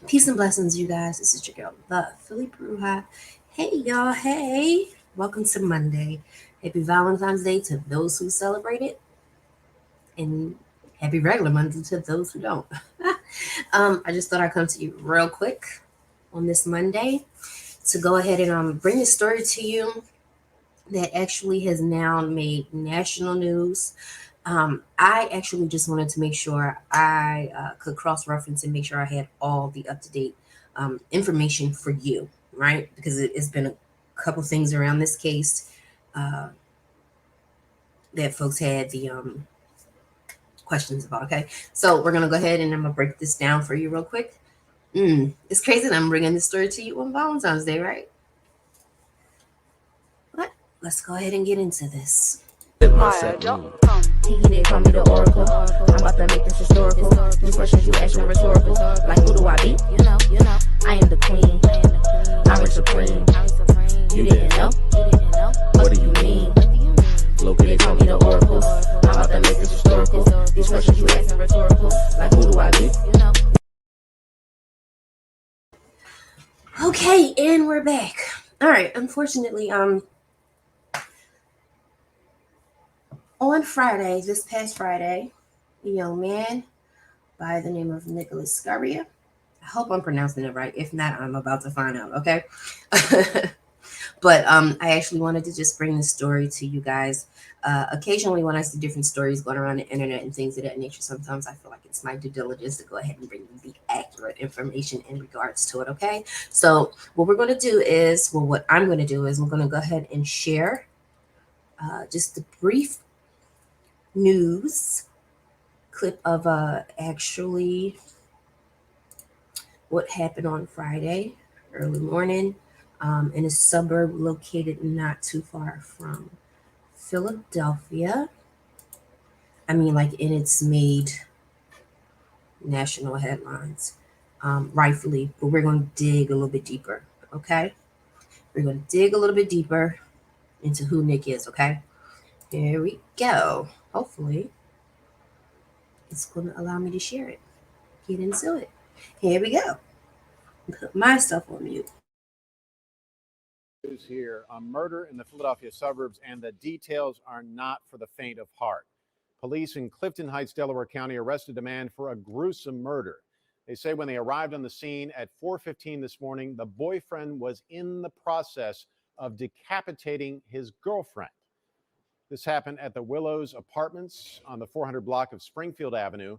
Peace and blessings, you guys. This is your girl, the Philly Bruja. Hey, y'all. Hey. Welcome to Monday. Happy Valentine's Day to those who celebrate it, and happy regular Monday to those who don't. I just thought I'd come to you real quick on this Monday to go ahead and bring a story to you that actually has now made national news. I actually just wanted to make sure I could cross reference and make sure I had all the up to date information for you, right? Because it's been a couple things around this case uh, that folks had the questions about. Okay, so we're gonna go ahead and I'm gonna break this down for you real quick. It's crazy that I'm bringing this story to you on Valentine's Day, right? But let's go ahead and get into this. He did call me the oracle. I'm about to make this historical. These questions you ask me rhetorical. Like who do I be? You know. I am the queen. I reign supreme. You didn't know? What do you mean? Look, they call me the oracle. I'm about to make this historical. These questions you ask me rhetorical. Like who do I be? Okay, and we're back. All right. Unfortunately, on Friday, this past Friday, a young man by the name of Nicholas Scurria. I hope I'm pronouncing it right. If not, I'm about to find out. Okay. But I actually wanted to just bring this story to you guys. Occasionally, when I see different stories going around the internet and things of that nature, sometimes I feel like it's my due diligence to go ahead and bring you the accurate information in regards to it. Okay. So what we're going to do is, well, what I'm going to do is we're going to go ahead and share just a brief news clip of actually what happened on Friday early morning in a suburb located not too far from Philadelphia. I mean, like, and it's made national headlines, rightfully, but we're going to dig a little bit deeper, okay? We're going to dig a little bit deeper into who Nick is, okay? Here we go. Hopefully, it's going to allow me to share it. Get into it. Here we go. Put myself on mute. News here on murder in the Philadelphia suburbs, and the details are not for the faint of heart. Police in Clifton Heights, Delaware County arrested a man for a gruesome murder. They say when they arrived on the scene at 4:15 this morning, the boyfriend was in the process of decapitating his girlfriend. This happened at the Willows Apartments on the 400 block of Springfield Avenue.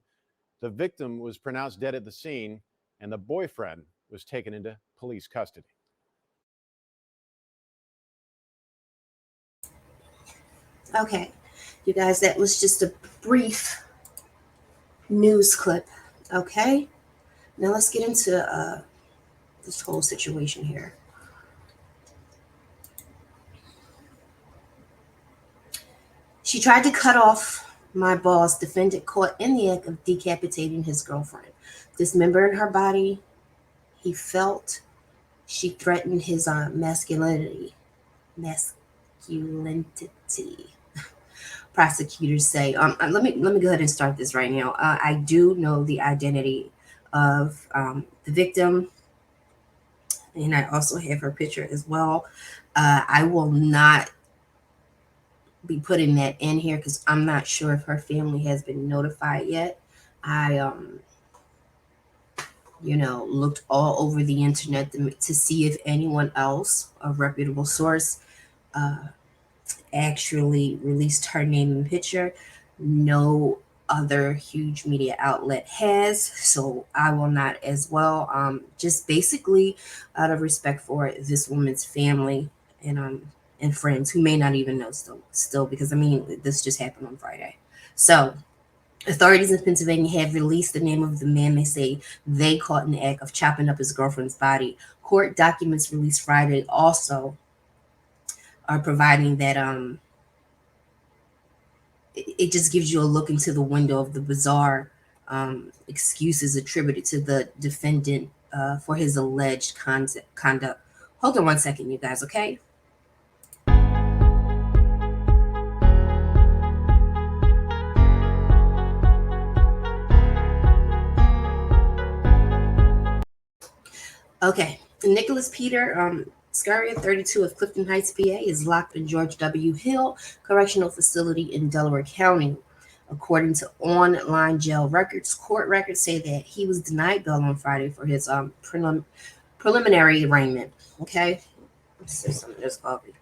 The victim was pronounced dead at the scene, and the boyfriend was taken into police custody. Okay, you guys, that was just a brief news clip. Okay, now let's get into this whole situation here. She tried to cut off my boss. Defendant caught in the act of decapitating his girlfriend, dismembering her body. He felt she threatened his masculinity. Prosecutors say. Let me go ahead and start this right now. I do know the identity of the victim, and I also have her picture as well. I will not be putting that in here because I'm not sure if her family has been notified yet. I looked all over the internet to see if anyone else, a reputable source, actually released her name and picture. No other huge media outlet has, so I will not as well. Just basically out of respect for this woman's family and friends who may not even know still because I mean this just happened on Friday. So authorities in Pennsylvania have released the name of the man they say they caught in the act of chopping up his girlfriend's body. Court documents released Friday also are providing that it just gives you a look into the window of the bizarre excuses attributed to the defendant for his alleged conduct. Hold on one second, you guys, okay? Okay. Nicholas Peter Scurria, 32 of Clifton Heights, PA, is locked in George W. Hill Correctional Facility in Delaware County. According to online jail records, court records say that he was denied bail on Friday for his preliminary arraignment. Okay, let's see some of this coffee.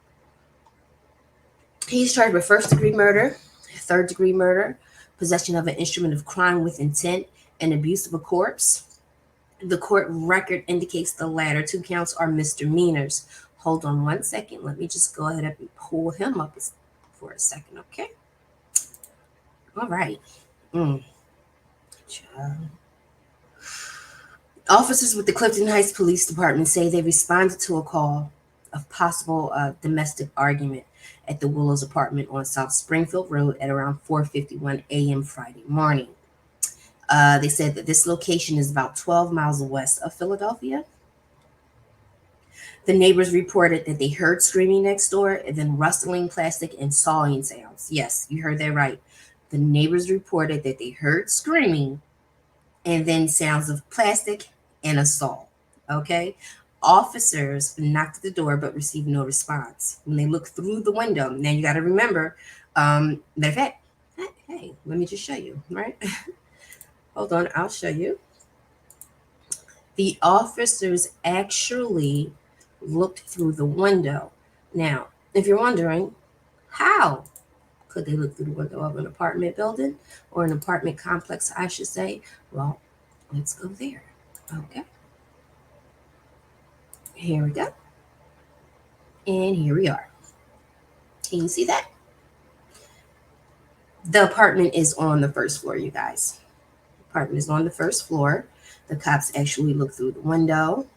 He's charged with first degree murder, third degree murder, possession of an instrument of crime with intent, and abuse of a corpse. The court record indicates the latter two counts are misdemeanors. Hold on one second. Let me just go ahead and pull him up for a second, okay? All right. Officers with the Clifton Heights Police Department say they responded to a call of possible domestic argument at the Willows apartment on South Springfield Road at around 4:51 a.m. Friday morning. They said that this location is about 12 miles west of Philadelphia. The neighbors reported that they heard screaming next door and then rustling plastic and sawing sounds. Yes, you heard that right. The neighbors reported that they heard screaming and then sounds of plastic and a saw. Okay? Officers knocked at the door but received no response. When they looked through the window, now you got to remember, matter of fact, hey, let me just show you, right? Hold on, I'll show you. The officers actually looked through the window. Now, if you're wondering, how could they look through the window of an apartment building or an apartment complex, I should say? Well, let's go there. Okay. Here we go. And here we are. Can you see that? The apartment is on the first floor, you guys. The apartment is on the first floor. The cops actually look through the window.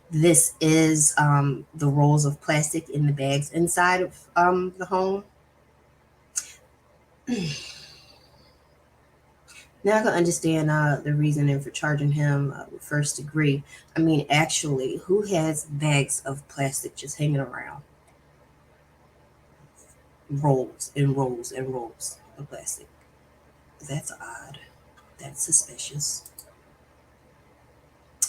This is the rolls of plastic in the bags inside of the home. Now I can understand the reasoning for charging him with first degree. I mean, actually, who has bags of plastic just hanging around? Rolls and rolls and rolls of plastic. That's odd. That's suspicious.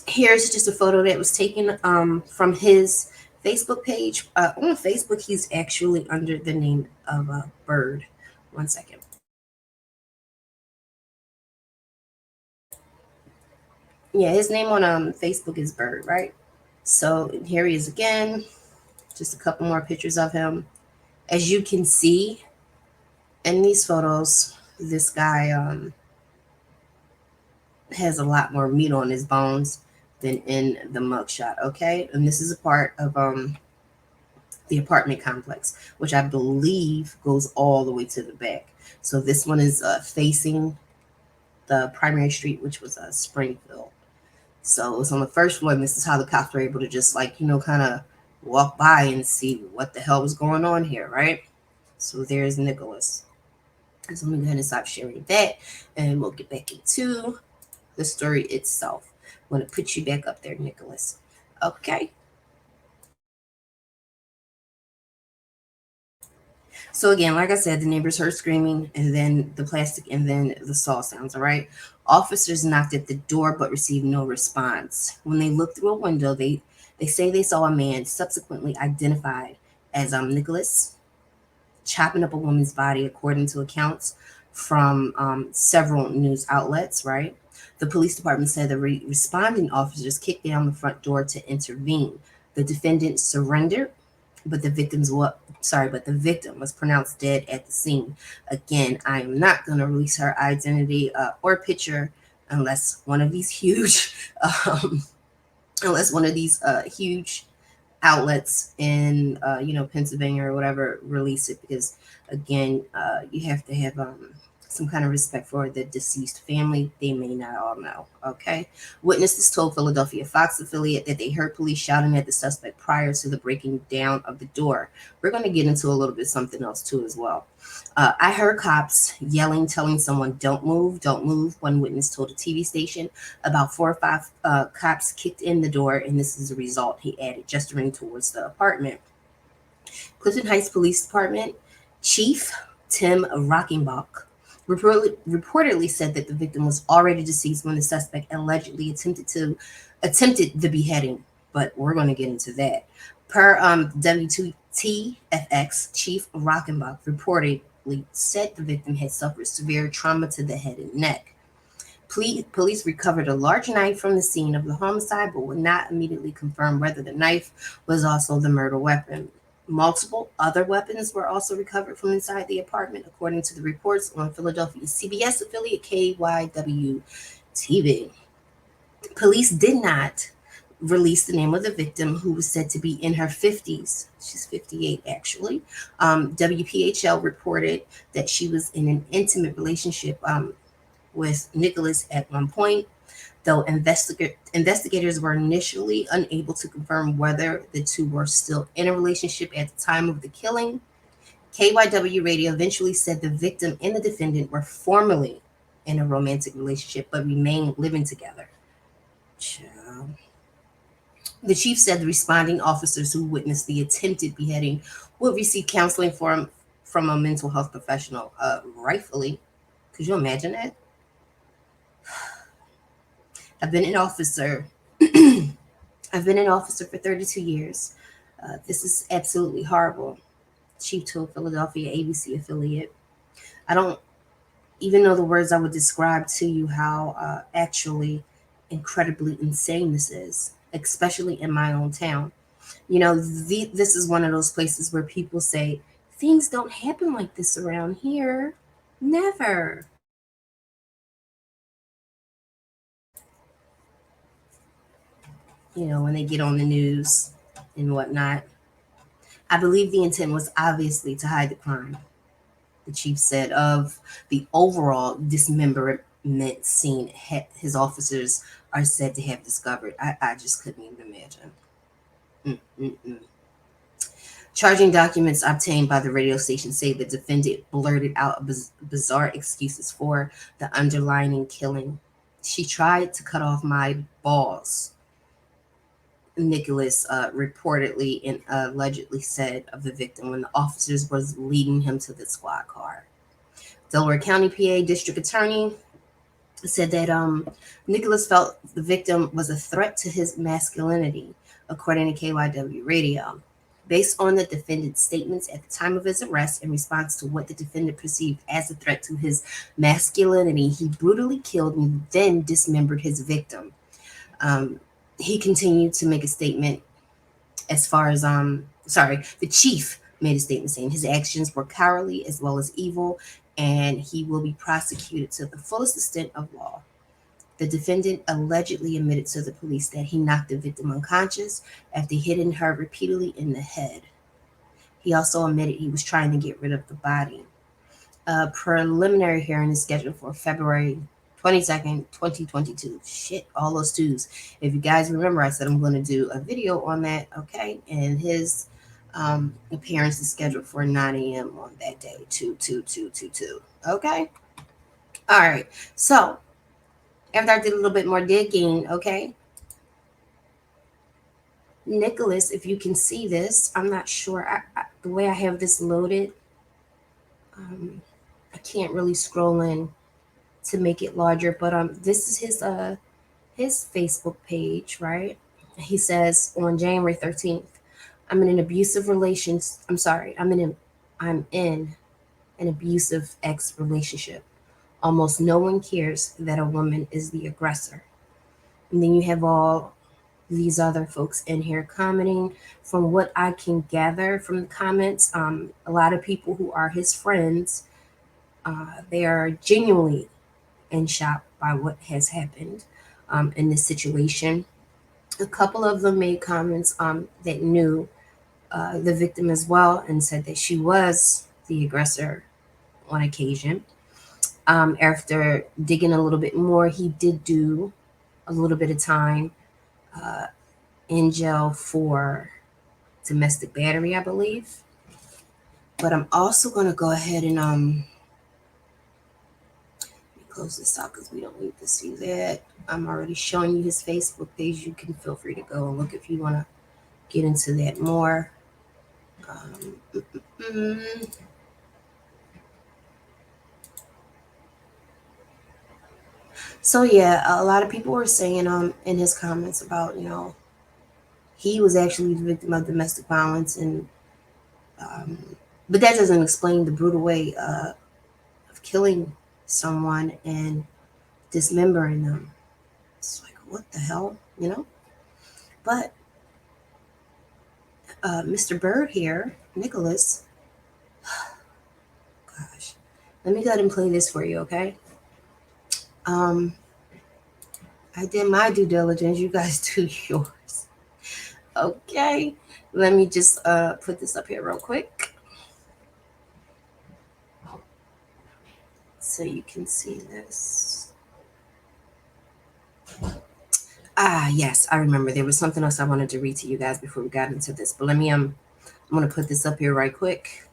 Here's just a photo that was taken from his Facebook page. On Facebook, he's actually under the name of Bird. One second. Yeah, his name on Facebook is Bird, right? So here he is again. Just a couple more pictures of him. As you can see in these photos, this guy has a lot more meat on his bones than in the mugshot, okay? And this is a part of the apartment complex, which I believe goes all the way to the back. So this one is facing the primary street, which was Springfield. So it's on the first floor, and this is how the cops were able to just kind of walk by and see what the hell was going on here, right? So there's Nicholas. So I'm going to go ahead and stop sharing that, and we'll get back into the story itself. I'm going to put you back up there, Nicholas. Okay. So again, like I said, the neighbors heard screaming and then the plastic and then the saw sounds, all right? Officers knocked at the door but received no response. When they looked through a window, they say they saw a man subsequently identified as Nicholas chopping up a woman's body, according to accounts from several news outlets, right? The police department said the responding officers kicked down the front door to intervene. The defendant surrendered, but the victim was pronounced dead at the scene. Again, I am not going to release her identity or picture unless one of these huge huge outlets in Pennsylvania or whatever release it, because again, you have to have some kind of respect for the deceased family. They may not all know. Okay. Witnesses told Philadelphia Fox affiliate that they heard police shouting at the suspect prior to the breaking down of the door. We're going to get into a little bit something else too as well. I heard cops yelling, telling someone, don't move, don't move. One witness told a TV station. About 4 or 5 cops kicked in the door, and this is the result, he added, gesturing towards the apartment. Clifton Heights Police Department Chief Tim Rockenbach reportedly said that the victim was already deceased when the suspect allegedly attempted to attempted the beheading, but we're going to get into that. Per W2TFX, Chief Rockenbach reportedly said the victim had suffered severe trauma to the head and neck. Police recovered a large knife from the scene of the homicide, but would not immediately confirm whether the knife was also the murder weapon. Multiple other weapons were also recovered from inside the apartment, according to the reports on Philadelphia's CBS affiliate KYW TV. Police did not release the name of the victim, who was said to be in her 50s. She's 58, actually. WPHL reported that she was in an intimate relationship with Nicholas at one point, though investigators were initially unable to confirm whether the two were still in a relationship at the time of the killing. KYW Radio eventually said the victim and the defendant were formally in a romantic relationship but remained living together. The chief said the responding officers who witnessed the attempted beheading would receive counseling from a mental health professional, rightfully. Could you imagine that? I've been an officer. I've been an officer for 32 years. This is absolutely horrible. Chief told Philadelphia ABC affiliate. I don't even know the words I would describe to you how actually incredibly insane this is, especially in my own town. This is one of those places where people say, things don't happen like this around here. Never. When they get on the news and whatnot. I believe the intent was obviously to hide the crime, the chief said. Of the overall dismemberment scene his officers are said to have discovered. I just couldn't even imagine. Mm-mm-mm. Charging documents obtained by the radio station say the defendant blurted out bizarre excuses for the underlying killing. She tried to cut off my balls, Nicholas reportedly and allegedly said of the victim when the officers was leading him to the squad car. Delaware County PA District Attorney said that Nicholas felt the victim was a threat to his masculinity, according to KYW Radio. Based on the defendant's statements at the time of his arrest in response to what the defendant perceived as a threat to his masculinity, he brutally killed and then dismembered his victim. He continued to make a statement as far as the chief made a statement saying his actions were cowardly as well as evil, and he will be prosecuted to the fullest extent of law. The defendant allegedly admitted to the police that he knocked the victim unconscious after hitting her repeatedly in the head. He also admitted he was trying to get rid of the body. A preliminary hearing is scheduled for February 22nd, 2022. Shit, all those twos. If you guys remember, I said I'm going to do a video on that, okay? And his appearance is scheduled for 9 a.m. on that day, 2/2/2/2/2. Okay? All right. So, after I did a little bit more digging, okay? Nicholas, if you can see this, I'm not sure. The way I have this loaded, I can't really scroll in to make it larger, but this is his Facebook page, right? He says on January 13th, I'm in an abusive relations. I'm sorry, I'm in an abusive ex relationship. Almost no one cares that a woman is the aggressor. And then you have all these other folks in here commenting. From what I can gather from the comments, a lot of people who are his friends, they are genuinely in shock by what has happened in this situation. A couple of them made comments that knew the victim as well and said that she was the aggressor on occasion. After digging a little bit more, he did do a little bit of time in jail for domestic battery, I believe. But I'm also going to go ahead and close this out because we don't need to see that. I'm already showing you his Facebook page. You can feel free to go and look if you want to get into that more. So yeah, a lot of people were saying in his comments about he was actually the victim of domestic violence, and um, but that doesn't explain the brutal way of killing someone and dismembering them. It's like, what the hell, you know? But Mr. Bird here, Nicholas, gosh, let me go ahead and play this for you, okay? Um, I did my due diligence. You guys do yours, okay? Let me just put this up here real quick so you can see this. Ah, yes, I remember. There was something else I wanted to read to you guys before we got into this. But let me I'm gonna put this up here right quick.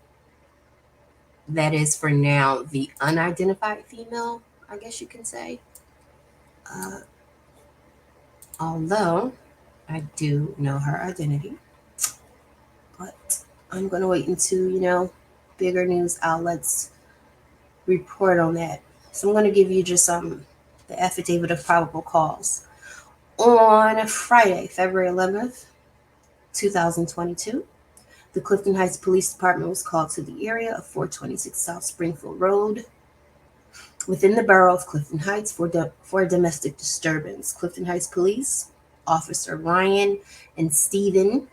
That is for now the unidentified female, I guess you can say. Uh, although I do know her identity, but I'm gonna wait until bigger news outlets report on that. So I'm gonna give you just the affidavit of probable cause. On Friday, February 11th, 2022, the Clifton Heights Police Department was called to the area of 426 South Springfield Road within the borough of Clifton Heights for a domestic disturbance. Clifton Heights Police Officer Ryan and Stephen,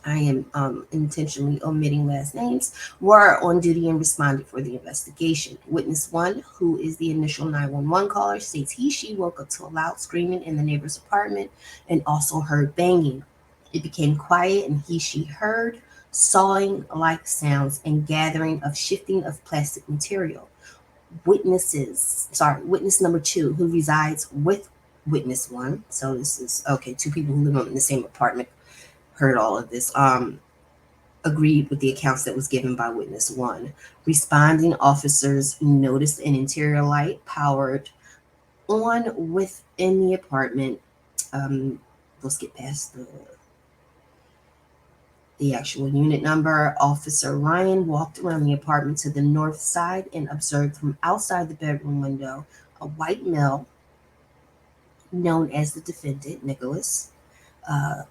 I am intentionally omitting last names, were on duty and responded for the investigation. Witness 1, who is the initial 911 caller, states she woke up to a loud screaming in the neighbor's apartment and also heard banging. It became quiet and she heard sawing like sounds and gathering of shifting of plastic material. Witness number 2, who resides with witness 1. So this is okay, 2 people who live in the same apartment heard all of this. Agreed with the accounts that was given by witness 1. Responding officers noticed an interior light powered on within the apartment. Let's get past the actual unit number. Officer Ryan walked around the apartment to the north side and observed from outside the bedroom window a white male known as the defendant, Nicholas, uh,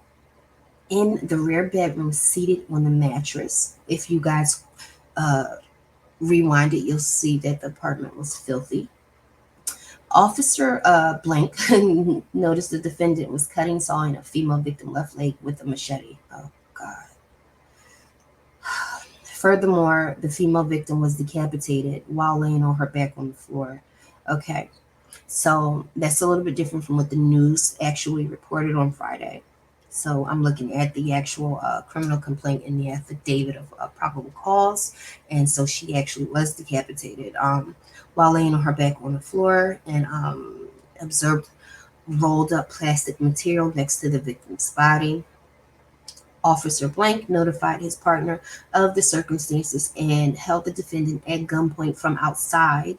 in the rear bedroom, seated on the mattress. If you guys uh, rewind it, you'll see that the apartment was filthy. Officer Blank noticed the defendant was cutting, sawing a female victim left leg with a machete. Oh, God. Furthermore, the female victim was decapitated while laying on her back on the floor. Okay, so that's a little bit different from what the news actually reported on Friday. So I'm looking at the actual criminal complaint in the affidavit of probable cause, and so she actually was decapitated while laying on her back on the floor and observed rolled up plastic material next to the victim's body. Officer Blank notified his partner of the circumstances and held the defendant at gunpoint from outside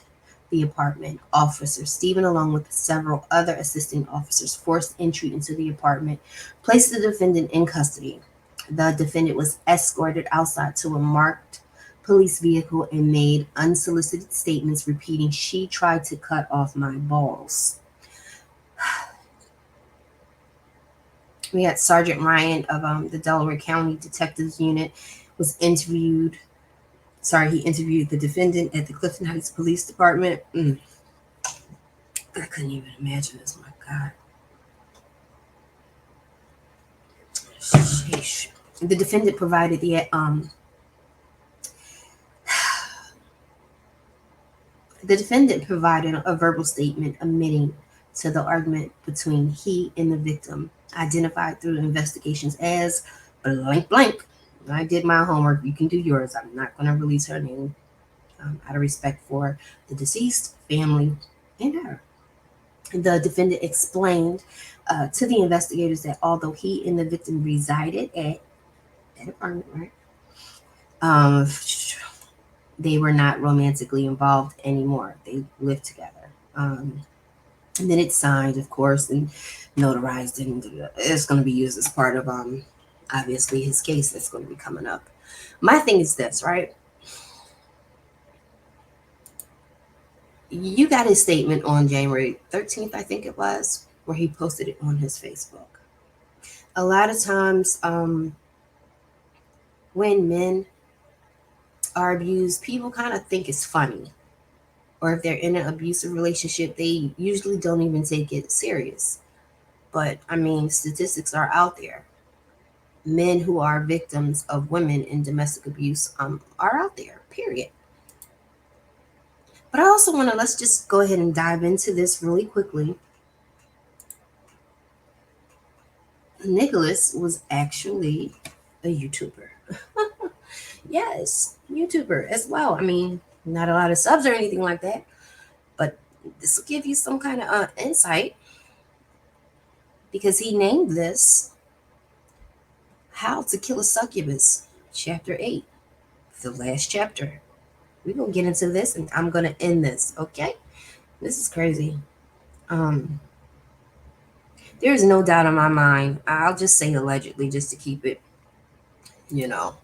the apartment. Officer Stephen, along with several other assisting officers, forced entry into the apartment, placed the defendant in custody. The defendant was escorted outside to a marked police vehicle and made unsolicited statements repeating, "She tried to cut off my balls." We had Sergeant Ryan of the Delaware County Detectives Unit was interviewed. He interviewed the defendant at the Clifton Heights Police Department. I couldn't even imagine this. My God. Sheesh. The defendant provided a verbal statement admitting to the argument between he and the victim, identified through investigations as blank blank. I did my homework. You can do yours. I'm not going to release her name out of respect for the deceased family and her. The defendant explained to the investigators that although he and the victim resided at that apartment, right, they were not romantically involved anymore. They lived together. And then it's signed, of course, and notarized, and it's going to be used as part of obviously his case that's going to be coming up. My thing is this, right? You got his statement on January 13th, I think it was, where he posted it on his Facebook. A lot of times, when men are abused, people kind of think it's funny. Or if they're in an abusive relationship, they usually don't even take it serious. But I mean, statistics are out there. Men who are victims of women in domestic abuse are out there, period. But I also want to, let's just go ahead and dive into this really quickly. Nicholas was actually a YouTuber. Yes, YouTuber as well. I mean, not a lot of subs or anything like that, but this will give you some kind of insight because he named this How to Kill a Succubus, Chapter 8, the last chapter. We're going to get into this and I'm going to end this, okay? This is crazy. There is no doubt in my mind. I'll just say allegedly just to keep it, you know,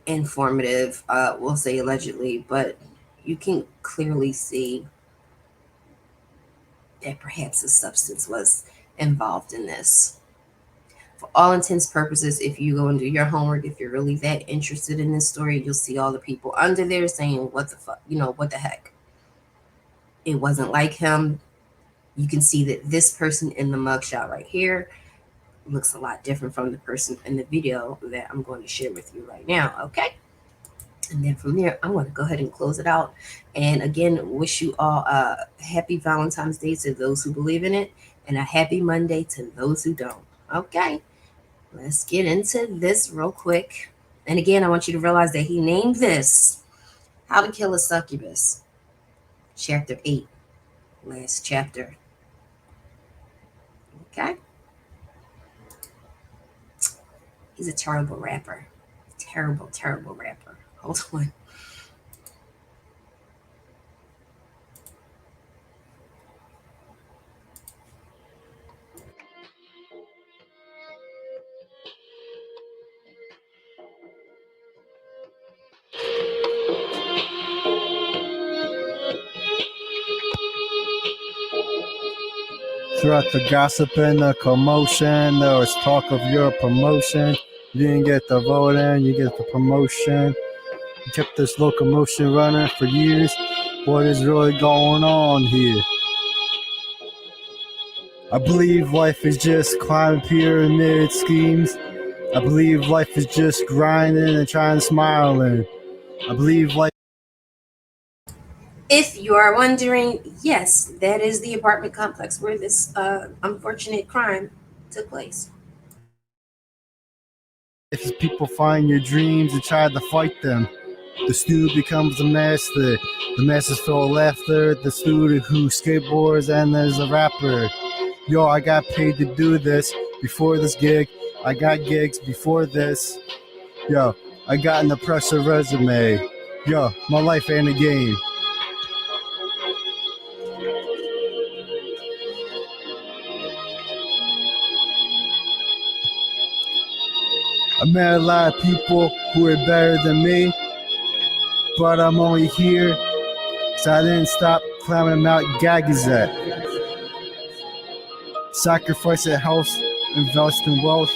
informative. We'll say allegedly, but you can clearly see that perhaps a substance was involved in this. For all intents purposes, if you go and do your homework, if you're really that interested in this story, you'll see all the people under there saying, what the fuck, what the heck? It wasn't like him. You can see that this person in the mugshot right here looks a lot different from the person in the video that I'm going to share with you right now, okay? And then from there, I'm going to go ahead and close it out. And again, wish you all a happy Valentine's Day to those who believe in it, and a happy Monday to those who don't. Okay, let's get into this real quick. And again, I want you to realize that he named this How to Kill a Succubus, Chapter 8, last chapter. Okay? He's a terrible rapper. Terrible, terrible rapper. Hold on. Throughout the gossip and the commotion, there was talk of your promotion. You didn't get the vote in, you get the promotion. You kept this locomotion running for years. What is really going on here? I believe life is just climbing pyramid schemes. I believe life is just grinding and trying to smile. And I believe life. If you are wondering, yes, that is the apartment complex where this unfortunate crime took place. If people find your dreams and try to fight them, the student becomes a master. The master's full of laughter. The student who skateboards and is a rapper. Yo, I got paid to do this before this gig. I got gigs before this. Yo, I got an impressive resume. Yo, my life ain't a game. I met a lot of people who are better than me, but I'm only here because I didn't stop climbing Mount Gagazet. Sacrificing health, invest in wealth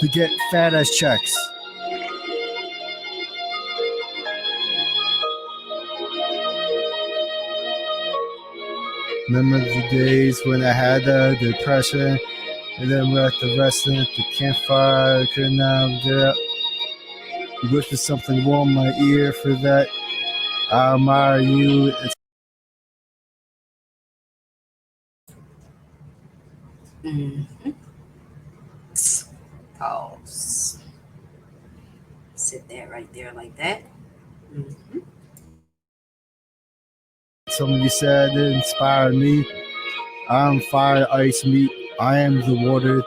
to get fat ass checks. Remember the days when I had a depression, and then we're at the wrestling at the campfire, I could not get up. You whispered something warm in my ear for that. I admire you. Pause. Sit that right there like that. Something you said that inspired me. I'm fire, ice, meat. I am the water.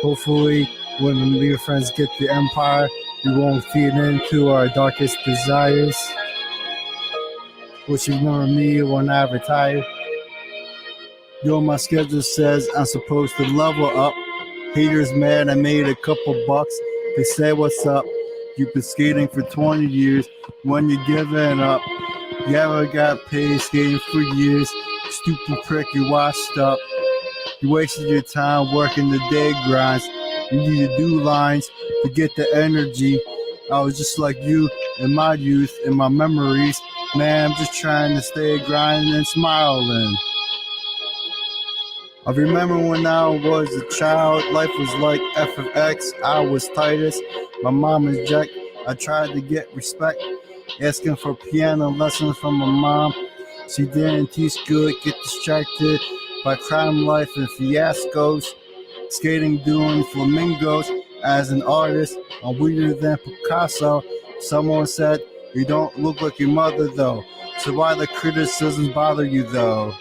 Hopefully, when me and your friends get the empire, we won't feed into our darkest desires. Which ignore me when I retire. Yo, my schedule says I'm supposed to level up. Haters mad, I made a couple bucks. They say what's up. You've been skating for 20 years. When you're giving up, you ever got paid skating for years. Stupid prick, you washed up. You wasted your time working the day grinds. You need to do lines to get the energy. I was just like you in my youth, in my memories. Man, I'm just trying to stay grinding and smiling. I remember when I was a child, life was like F of X. I was Titus, my mom is Jack. I tried to get respect, asking for piano lessons from my mom. She didn't teach good, get distracted by crime life and fiascos. Skating, doing flamingos. As an artist, I'm weirder than Picasso. Someone said, you don't look like your mother though. So why the criticisms bother you though?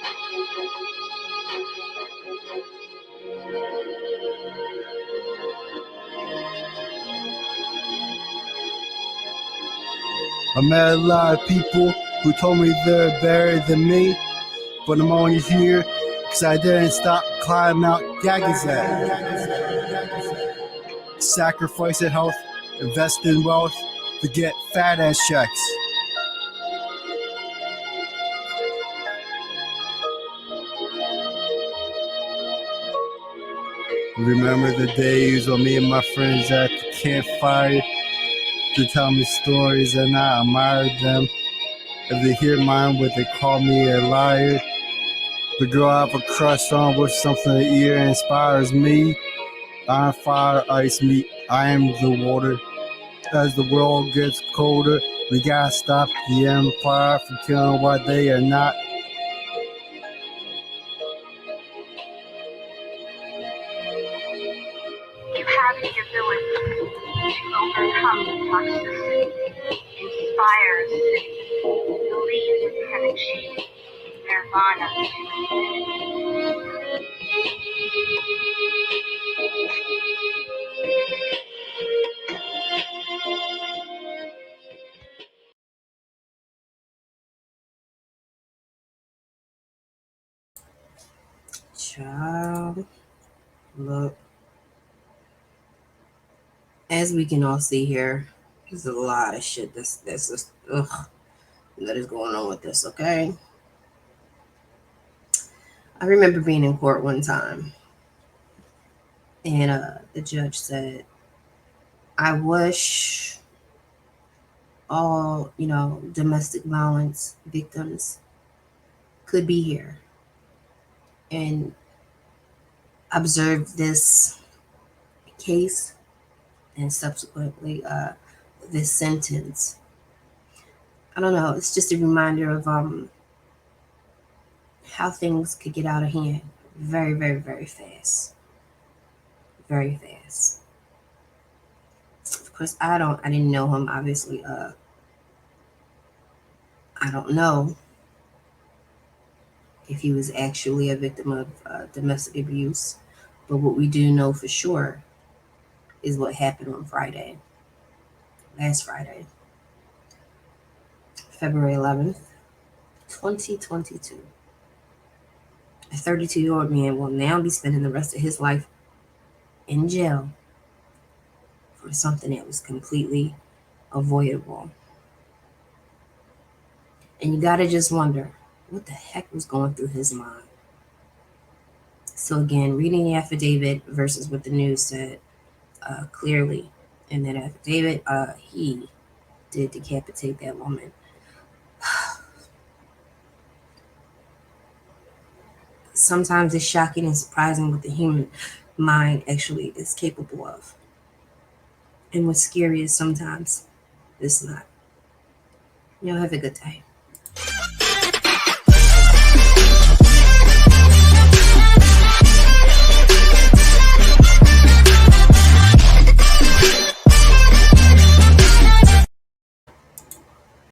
I met a lot of people who told me they're better than me, but I'm only here because I didn't stop climbing Mount Gagazet. Sacrifice in health, invest in wealth to get fat ass checks. Remember the days when me and my friends at the campfire to tell me stories and I admired them. If they hear mine, would they call me a liar? The girl I have a crush on with something to ear inspires me. I'm fire, ice, meat, I am the water. As the world gets colder, we gotta stop the empire from killing what they are not. You have the ability to overcome toxicity, inspire a city, believe you can achieve nirvana to infinity. Child, look, as we can all see here, there's a lot of shit that's just that is going on with this. Okay, I remember being in court one time, and the judge said, "I wish all domestic violence victims could be here and observe this case and subsequently this sentence." I don't know. It's just a reminder of how things could get out of hand very, very, very fast. Very fast. Of course, I didn't know him. Obviously, I don't know if he was actually a victim of domestic abuse. But what we do know for sure is what happened on Friday, last Friday, February 11th, 2022. A 32-year-old man will now be spending the rest of his life in jail for something that was completely avoidable. And you gotta just wonder, what the heck was going through his mind? So again, reading the affidavit versus what the news said, clearly in that affidavit, he did decapitate that woman. Sometimes it's shocking and surprising what the human mind actually is capable of. And what's scary is sometimes it's not. Y'all have a good day.